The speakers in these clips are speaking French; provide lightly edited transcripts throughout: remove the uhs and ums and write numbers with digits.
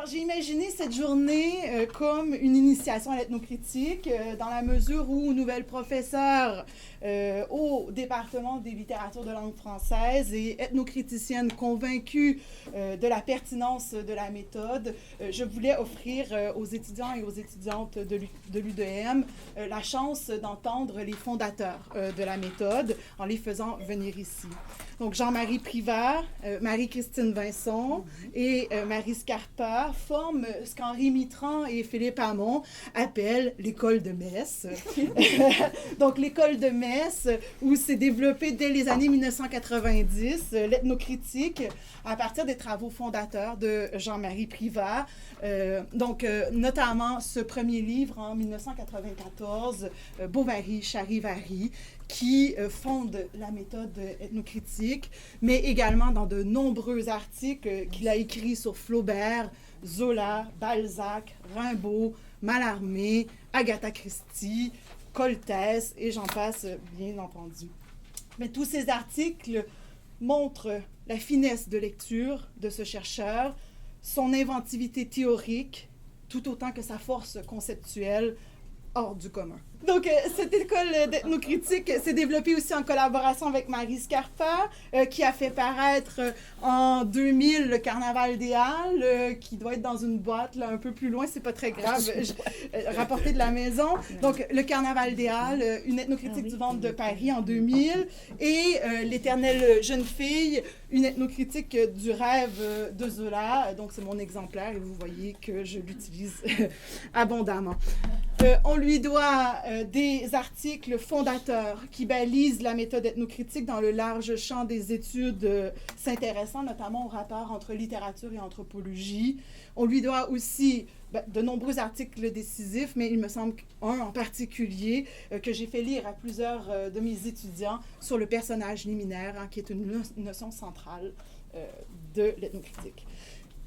Alors, j'ai imaginé cette journée comme une initiation à l'ethnocritique, dans la mesure où nouvelle professeure au département des littératures de langue française et ethnocriticienne convaincue de la pertinence de la méthode, je voulais offrir aux étudiants et aux étudiantes de l'UDM la chance d'entendre les fondateurs de la méthode en les faisant venir ici. Donc, Jean-Marie Privert, Marie-Christine Vincent et Marie Scarpa forment ce qu'Henri Mitran et Philippe Hamon appellent l'école de Metz. Donc, l'école de Metz, où s'est développée dès les années 1990 l'ethnocritique à partir des travaux fondateurs de Jean-Marie Privert. Notamment ce premier livre en 1994, Bovary, Charivari, qui fonde la méthode ethnocritique, mais également dans de nombreux articles qu'il a écrits sur Flaubert, Zola, Balzac, Rimbaud, Mallarmé, Agatha Christie, Coltès, et j'en passe, bien entendu. Mais tous ces articles montrent la finesse de lecture de ce chercheur, son inventivité théorique, tout autant que sa force conceptuelle hors du commun. Donc, cette école d'ethnocritique s'est développée aussi en collaboration avec Marie Scarpa, qui a fait paraître en 2000 le Carnaval des Halles, qui doit être dans une boîte là, un peu plus loin, c'est pas très grave, rapporté de la maison. Donc, le Carnaval des Halles, une ethnocritique du ventre de Paris en 2000, et L'éternelle jeune fille, une ethnocritique du rêve de Zola. Donc, c'est mon exemplaire et vous voyez que je l'utilise abondamment. On lui doit des articles fondateurs qui balisent la méthode ethnocritique dans le large champ des études s'intéressant notamment au rapport entre littérature et anthropologie. On lui doit aussi de nombreux articles décisifs, mais il me semble qu'un en particulier que j'ai fait lire à plusieurs de mes étudiants sur le personnage liminaire, qui est une notion centrale de l'ethnocritique.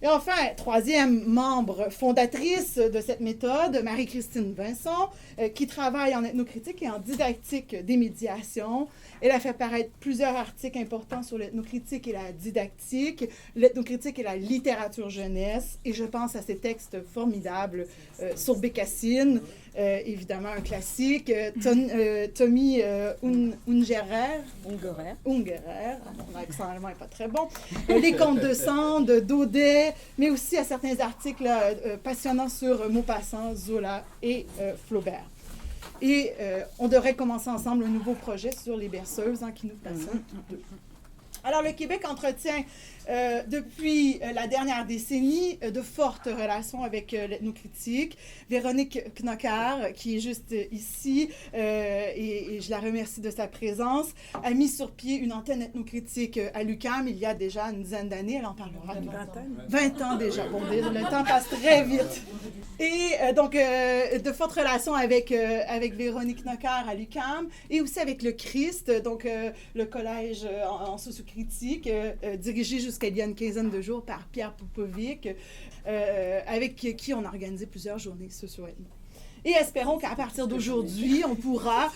Et enfin, troisième membre fondatrice de cette méthode, Marie-Christine Vincent, qui travaille en ethnocritique et en didactique des médiations. Elle a fait paraître plusieurs articles importants sur l'ethnocritique et la didactique, l'ethnocritique et la littérature jeunesse, et je pense à ces textes formidables sur Bécassine, évidemment un classique, Tommy Ungerer, mon accent allemand n'est pas très bon, Les Contes de Sand, Daudet, mais aussi à certains articles passionnants sur Maupassant, Zola et Flaubert. Et on devrait commencer ensemble un nouveau projet sur les berceuses qui nous passionnent tous deux. Alors, le Québec entretient depuis la dernière décennie de fortes relations avec l'ethnocritique. Véronique Knocker, qui est juste ici, et je la remercie de sa présence, a mis sur pied une antenne ethnocritique à l'UQAM il y a déjà une dizaine d'années. Elle en parlera. 20 ans déjà. Bon, le temps passe très vite. Et donc, de fortes relations avec Véronique Knocker à l'UQAM et aussi avec le Christ, donc le collège en sociocritique, dirigé jusqu'à il y a une quinzaine de jours par Pierre Popovic, avec qui on a organisé plusieurs journées socio-ethno. Et espérons qu'à partir d'aujourd'hui, on pourra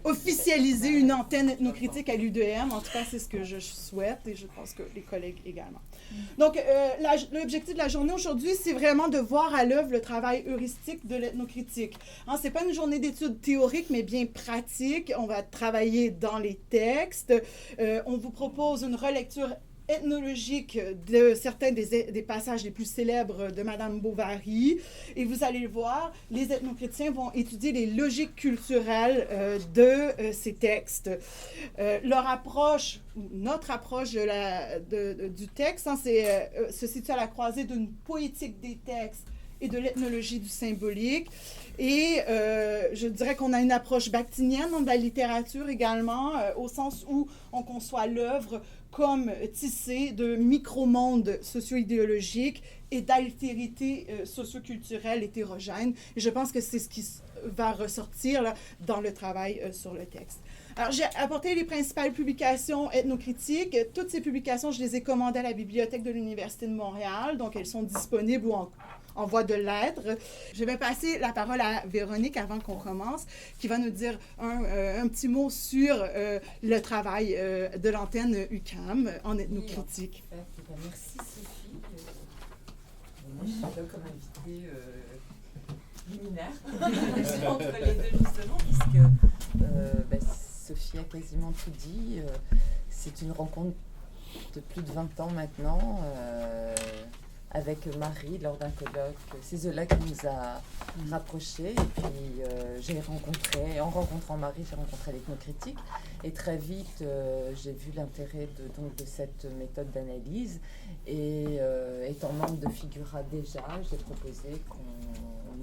officialiser une antenne ethnocritique à l'UDM. En tout cas, c'est ce que je souhaite et je pense que les collègues également. Donc, l'objectif de la journée aujourd'hui, c'est vraiment de voir à l'œuvre le travail heuristique de l'ethnocritique. Ce n'est pas une journée d'études théoriques, mais bien pratique. On va travailler dans les textes. On vous propose une relecture ethnologique de certains des passages les plus célèbres de Madame Bovary. Et vous allez le voir, les ethnochritiens vont étudier les logiques culturelles de ces textes. Notre approche du texte se situe à la croisée d'une poétique des textes et de l'ethnologie du symbolique. Et je dirais qu'on a une approche bakhtinienne de la littérature également, au sens où on conçoit l'œuvre comme tissée de micro-mondes socio-idéologiques et d'altérités socio-culturelles hétérogènes. Et je pense que c'est ce qui va ressortir là, dans le travail sur le texte. Alors, j'ai apporté les principales publications ethnocritiques. Toutes ces publications, je les ai commandées à la Bibliothèque de l'Université de Montréal, donc elles sont disponibles ou en voie de l'être. Je vais passer la parole à Véronique avant qu'on commence, qui va nous dire un petit mot sur le travail de l'antenne UQAM en ethnocritique. Merci Sophie. comme invité luminaire entre les deux justement, puisque Sophie a quasiment tout dit. C'est une rencontre de plus de 20 ans maintenant, avec Marie lors d'un colloque. C'est cela qui nous a rapprochés. Et puis en rencontrant Marie, j'ai rencontré l'ethnocritique. Et très vite, j'ai vu l'intérêt de cette méthode d'analyse. Et étant membre de Figura déjà, j'ai proposé qu'on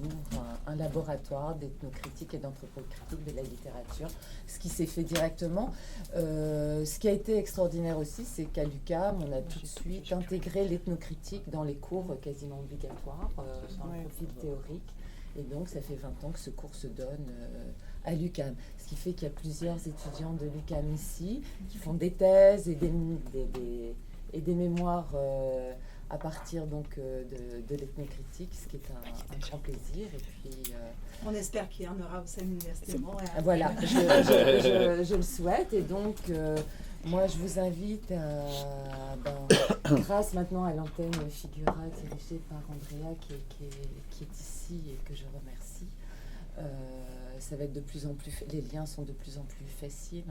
ouvre un laboratoire d'ethnocritique et d'anthropocritique de la littérature, ce qui s'est fait directement. Ce qui a été extraordinaire aussi, c'est qu'à l'UQAM, on a tout de suite intégré l'ethnocritique dans les cours quasiment obligatoires, dans le profil théorique. Et donc, ça fait 20 ans que ce cours se donne à l'UQAM. Ce qui fait qu'il y a plusieurs étudiants de l'UQAM ici qui font des thèses et des mémoires à partir donc de l'ethnocritique, ce qui est un grand plaisir. Et puis, on espère qu'il y en aura au sein de l'Université de Montréal. Voilà, je le souhaite. Et donc, moi, je vous invite grâce maintenant à l'antenne Figura dirigée par Andrea qui est ici et que je remercie. Ça va être de plus en plus, les liens sont de plus en plus faciles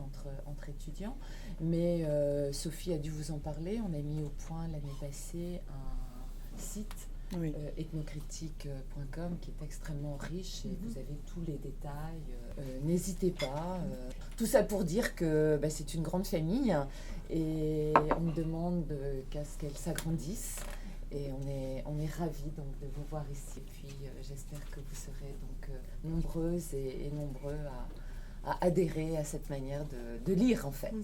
entre étudiants. Mais Sophie a dû vous en parler. On a mis au point l'année passée un site ethnocritique.com qui est extrêmement riche et vous avez tous les détails. N'hésitez pas. Tout ça pour dire que c'est une grande famille et on me demande qu'à ce qu'elle s'agrandisse. Et on est ravis donc de vous voir ici. Et puis j'espère que vous serez donc nombreuses et nombreux à adhérer à cette manière de lire en fait.